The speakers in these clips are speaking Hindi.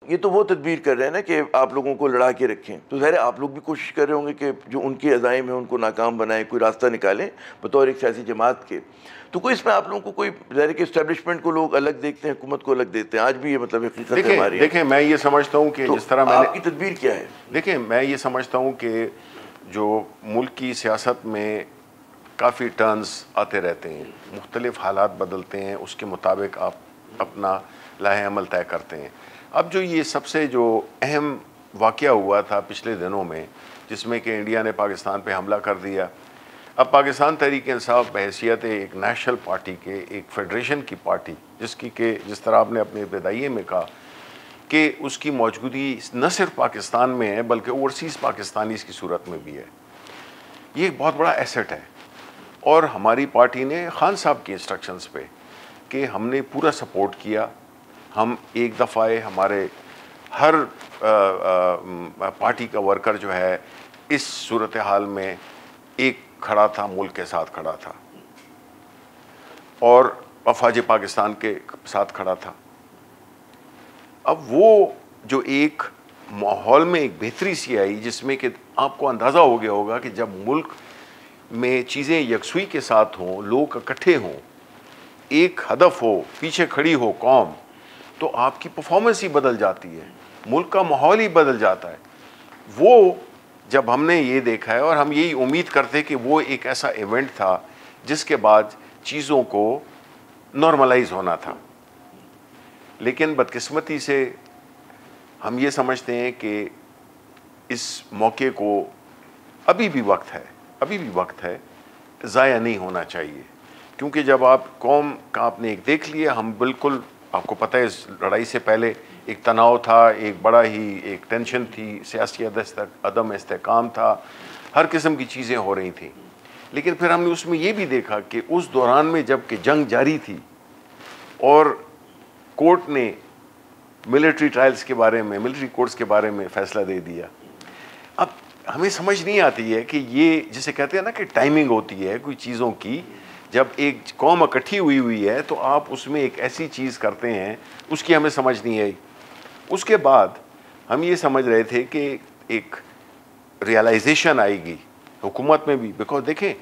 ये तो वो तदबीर कर रहे हैं ना कि आप लोगों को लड़ा के रखें, तो ज़ाहिर आप लोग भी कोशिश कर रहे होंगे कि जो उनके अज़ाइम है उनको नाकाम बनाएं, कोई रास्ता निकालें बतौर एक सियासी जमात के। तो कोई इसमें आप लोगों को कोई ज़ाहिर कि इस्टेब्लिशमेंट को लोग अलग देखते हैं, हुकूमत को अलग देखते हैं, आज भी ये मतलब हकीकत है हमारी। देखें, मैं ये समझता हूँ कि तो जिस तरह मैंने, आपकी तदबीर क्या है? देखें, मैं ये समझता हूँ कि जो मुल्क की सियासत में काफ़ी टर्न्स आते रहते हैं, मुख्तलिफ हालात बदलते हैं, उसके मुताबिक आप अपना लाहे अमल तय करते हैं। अब जो ये सबसे जो अहम वाक़या हुआ था पिछले दिनों में, जिसमें कि इंडिया ने पाकिस्तान पे हमला कर दिया, अब पाकिस्तान तहरीक इंसाफ बहैसियत एक नेशनल पार्टी के, एक फेडरेशन की पार्टी, जिसकी के जिस तरह आपने अपने बिदाइये में कहा कि उसकी मौजूदगी न सिर्फ पाकिस्तान में है बल्कि ओवरसीज़ पाकिस्तानीज़ की सूरत में भी है, ये एक बहुत बड़ा एसेट है। और हमारी पार्टी ने खान साहब की इंस्ट्रक्शंस पे कि हमने पूरा सपोर्ट किया। हम एक दफ़ा हमारे हर पार्टी का वर्कर जो है इस सूरत हाल में एक खड़ा था, मुल्क के साथ खड़ा था और अफवाज पाकिस्तान के साथ खड़ा था। अब वो जो एक माहौल में एक बेहतरी सी आई, जिसमें कि आपको अंदाज़ा हो गया होगा कि जब मुल्क में चीज़ें यकसुई के साथ हों, लोग इकट्ठे हों, एक हदफ हो, पीछे खड़ी हो कौम, तो आपकी परफॉर्मेंस ही बदल जाती है, मुल्क का माहौल ही बदल जाता है। वो जब हमने ये देखा है, और हम यही उम्मीद करते कि वो एक ऐसा इवेंट था जिसके बाद चीज़ों को नॉर्मलाइज होना था, लेकिन बदकिस्मती से हम ये समझते हैं कि इस मौके को अभी भी वक्त है, ज़ाया नहीं होना चाहिए। क्योंकि जब आप कौम का आपने एक देख लिया, हम बिल्कुल, आपको पता है इस लड़ाई से पहले एक तनाव था, एक बड़ा ही एक टेंशन थी, सियासी अदम इस्तेकाम था, हर किस्म की चीज़ें हो रही थी। लेकिन फिर हमने उसमें ये भी देखा कि उस दौरान में जब कि जंग जारी थी और कोर्ट ने मिलिट्री ट्रायल्स के बारे में, मिलिट्री कोर्ट्स के बारे में फ़ैसला दे दिया। अब हमें समझ नहीं आती है कि ये जिसे कहते हैं ना कि टाइमिंग होती है कोई चीज़ों की, जब एक कौम इकट्ठी हुई है तो आप उसमें एक ऐसी चीज़ करते हैं, उसकी हमें समझ नहीं आई। उसके बाद हम ये समझ रहे थे कि एक रियलाइजेशन आएगी हुकूमत में भी, बिकॉज देखें,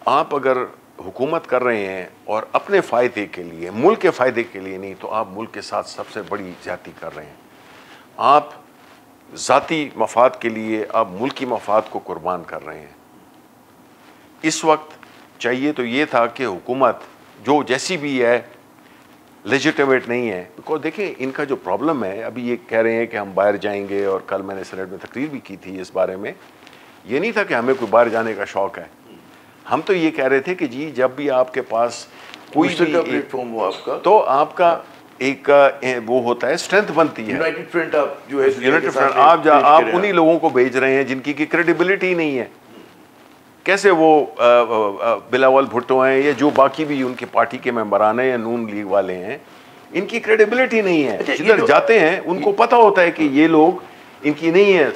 आप अगर हुकूमत कर रहे हैं और अपने फ़ायदे के लिए, मुल्क के फ़ायदे के लिए नहीं, तो आप मुल्क के साथ सबसे बड़ी ज़्यादती कर रहे हैं। आप ज़ाती मफाद के लिए आप मुल्क की मफाद को कुर्बान कर रहे हैं। इस वक्त चाहिए तो ये था कि हुकूमत जो जैसी भी है लेजिटिमेट नहीं है, बिकॉज देखें इनका जो प्रॉब्लम है, अभी ये कह रहे हैं कि हम बाहर जाएंगे, और कल मैंने सेनेट में तकरीर भी की थी इस बारे में। ये नहीं था कि हमें कोई बाहर जाने का शौक़ है, हम तो ये कह रहे थे कि जी जब भी आपके पास कोई भी प्लेटफॉर्म हो आपका, तो आपका एक वो होता है, स्ट्रेंथ बनती है। यूनाइटेड फ्रंट आप जो है, यूनाइटेड फ्रंट आप उन्हीं लोगों को भेज रहे हैं जिनकी की क्रेडिबिलिटी नहीं है। कैसे वो बिलावल भुट्टो हैं या जो बाकी भी उनकी पार्टी के मेंबरान हैं या नून लीग वाले हैं, इनकी क्रेडिबिलिटी नहीं है। जिधर जाते हैं उनको पता होता है कि ये लोग, इनकी नहीं है